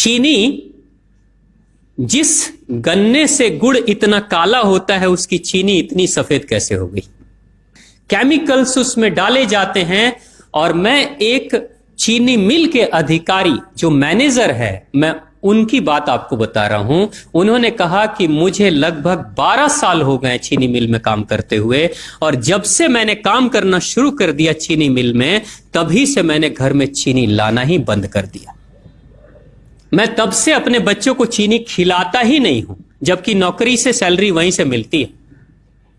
चीनी, जिस गन्ने से गुड़ इतना काला होता है उसकी चीनी इतनी सफेद कैसे हो गई? केमिकल्स उसमें डाले जाते हैं। और मैं एक चीनी मिल के अधिकारी जो मैनेजर है, मैं उनकी बात आपको बता रहा हूं। उन्होंने कहा कि मुझे लगभग 12 साल हो गए चीनी मिल में काम करते हुए, और जब से मैंने काम करना शुरू कर दिया चीनी मिल में, तभी से मैंने घर में चीनी लाना ही बंद कर दिया। मैं तब से अपने बच्चों को चीनी खिलाता ही नहीं हूं, जबकि नौकरी से सैलरी वहीं से मिलती है,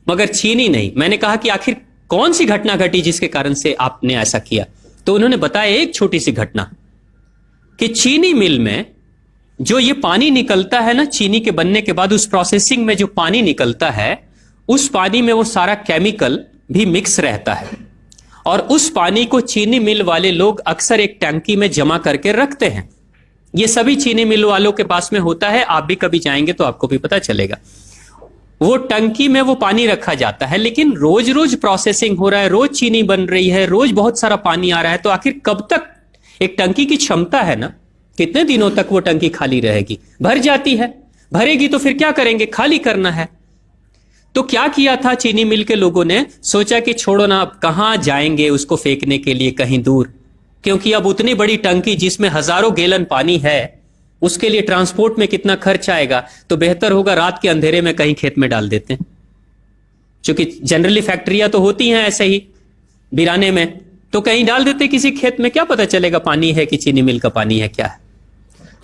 मगर चीनी नहीं। मैंने कहा कि आखिर कौन सी घटना घटी जिसके कारण से आपने ऐसा किया? तो उन्होंने बताया एक छोटी सी घटना, कि चीनी मिल में जो ये पानी निकलता है ना, चीनी के बनने के बाद उस प्रोसेसिंग में जो पानी निकलता है, उस पानी में वो सारा केमिकल भी मिक्स रहता है, और उस पानी को चीनी मिल वाले लोग अक्सर एक टंकी में जमा करके रखते हैं। ये सभी चीनी मिल वालों के पास में होता है, आप भी कभी जाएंगे तो आपको भी पता चलेगा। वो टंकी में वो पानी रखा जाता है, लेकिन रोज रोज प्रोसेसिंग हो रहा है, रोज चीनी बन रही है, रोज बहुत सारा पानी आ रहा है, तो आखिर कब तक? एक टंकी की क्षमता है ना, कितने दिनों तक वो टंकी खाली रहेगी? भर जाती है, भरेगी तो फिर क्या करेंगे? खाली करना है। तो क्या किया था चीनी मिल के लोगों ने? सोचा कि छोड़ो ना, अब कहां जाएंगे उसको फेंकने के लिए कहीं दूर, क्योंकि अब उतनी बड़ी टंकी जिसमें हजारों गैलन पानी है, उसके लिए ट्रांसपोर्ट में कितना खर्च आएगा, तो बेहतर होगा रात के अंधेरे में कहीं खेत में डाल देते हैं। क्योंकि जनरली फैक्ट्रियां तो होती हैं ऐसे ही बिराने में, तो कहीं डाल देते किसी खेत में, क्या पता चलेगा पानी है कि चीनी मिल का पानी है, क्या है।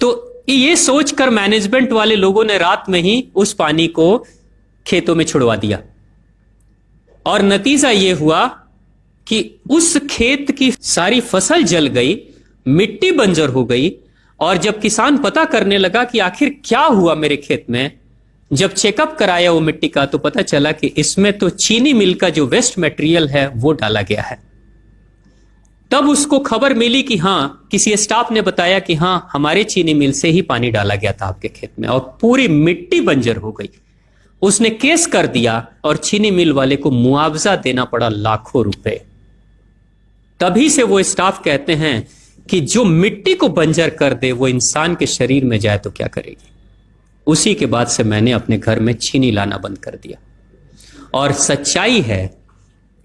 तो ये सोचकर मैनेजमेंट वाले लोगों ने रात में ही उस पानी को खेतों में छुड़वा दिया, और नतीजा यह हुआ कि उस खेत की सारी फसल जल गई, मिट्टी बंजर हो गई। और जब किसान पता करने लगा कि आखिर क्या हुआ मेरे खेत में, जब चेकअप कराया वो मिट्टी का, तो पता चला कि इसमें तो चीनी मिल का जो वेस्ट मटेरियल है वो डाला गया है। तब उसको खबर मिली कि हां, किसी स्टाफ ने बताया कि हां, हमारे चीनी मिल से ही पानी डाला गया था आपके खेत में, और पूरी मिट्टी बंजर हो गई। उसने केस कर दिया और चीनी मिल वाले को मुआवजा देना पड़ा लाखों रुपए। तभी से वो स्टाफ कहते हैं कि जो मिट्टी को बंजर कर दे वो इंसान के शरीर में जाए तो क्या करेगी। उसी के बाद से मैंने अपने घर में चीनी लाना बंद कर दिया। और सच्चाई है,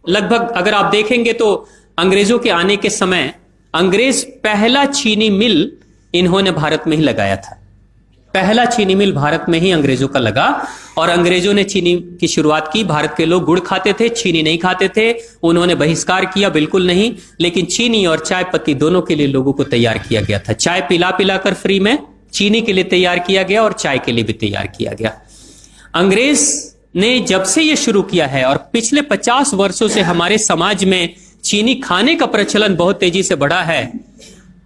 लगभग अगर आप देखेंगे तो अंग्रेजों के आने के समय अंग्रेज पहला चीनी मिल इन्होंने भारत में ही लगाया था। पहला चीनी मिल भारत में ही अंग्रेजों का लगा, और अंग्रेजों ने चीनी की शुरुआत की। भारत के लोग गुड़ खाते थे, चीनी नहीं खाते थे। उन्होंने बहिष्कार किया, बिल्कुल नहीं, लेकिन चीनी और चाय पत्ती दोनों के लिए लोगों को तैयार किया गया था। चाय पिला पिला कर फ्री में चीनी के लिए तैयार किया गया, और चाय के लिए भी तैयार किया गया। अंग्रेज ने जब से यह शुरू किया है, और पिछले 50 वर्षों से हमारे समाज में चीनी खाने का प्रचलन बहुत तेजी से बढ़ा है,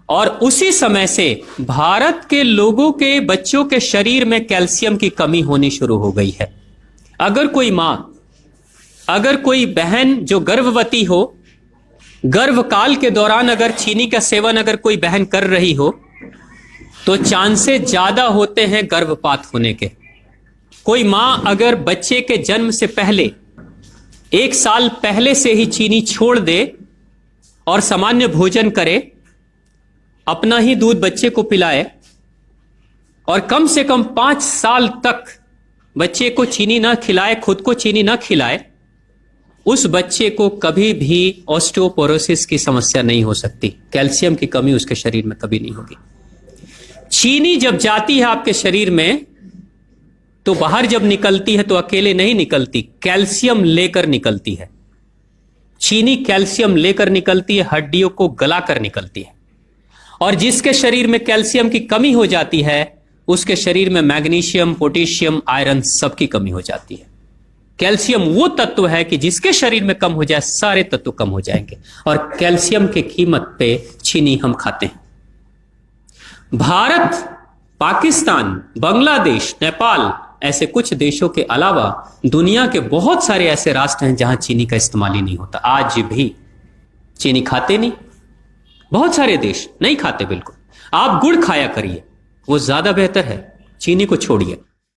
और उसी समय से भारत के लोगों के बच्चों के शरीर में कैल्शियम की कमी होनी शुरू हो गई है। अगर कोई मां, अगर कोई बहन जो गर्भवती हो, गर्भकाल के दौरान अगर चीनी का सेवन अगर कोई बहन कर रही हो, तो चांसेस ज्यादा होते हैं गर्भपात होने के। कोई मां अगर बच्चे के जन्म से पहले 1 साल पहले से ही चीनी छोड़ दे और सामान्य भोजन करे, अपना ही दूध बच्चे को पिलाए, और कम से कम 5 साल तक बच्चे को चीनी ना खिलाए, खुद को चीनी ना खिलाए, उस बच्चे को कभी भी ऑस्टियोपोरोसिस की समस्या नहीं हो सकती। कैल्शियम की कमी उसके शरीर में कभी नहीं होगी। चीनी जब जाती है आपके शरीर में, तो बाहर जब निकलती है तो अकेले नहीं निकलती, कैल्शियम लेकर निकलती है। चीनी कैल्शियम लेकर निकलती है, हड्डियों को गलाकर निकलती है। और जिसके शरीर में कैल्शियम की कमी हो जाती है, उसके शरीर में मैग्नीशियम, पोटेशियम, आयरन सबकी कमी हो जाती है। कैल्शियम वो तत्व है कि जिसके शरीर में कम हो जाए, सारे तत्व कम हो जाएंगे, और कैल्शियम की कीमत पे चीनी हम खाते हैं। भारत, पाकिस्तान, बांग्लादेश, नेपाल, ऐसे कुछ देशों के अलावा दुनिया के बहुत सारे ऐसे राष्ट्र हैं जहां चीनी का इस्तेमाल ही नहीं होता। आज भी चीनी खाते नहीं, बहुत सारे देश नहीं खाते बिल्कुल। आप गुड़ खाया करिए, वो ज्यादा बेहतर है, चीनी को छोड़िए।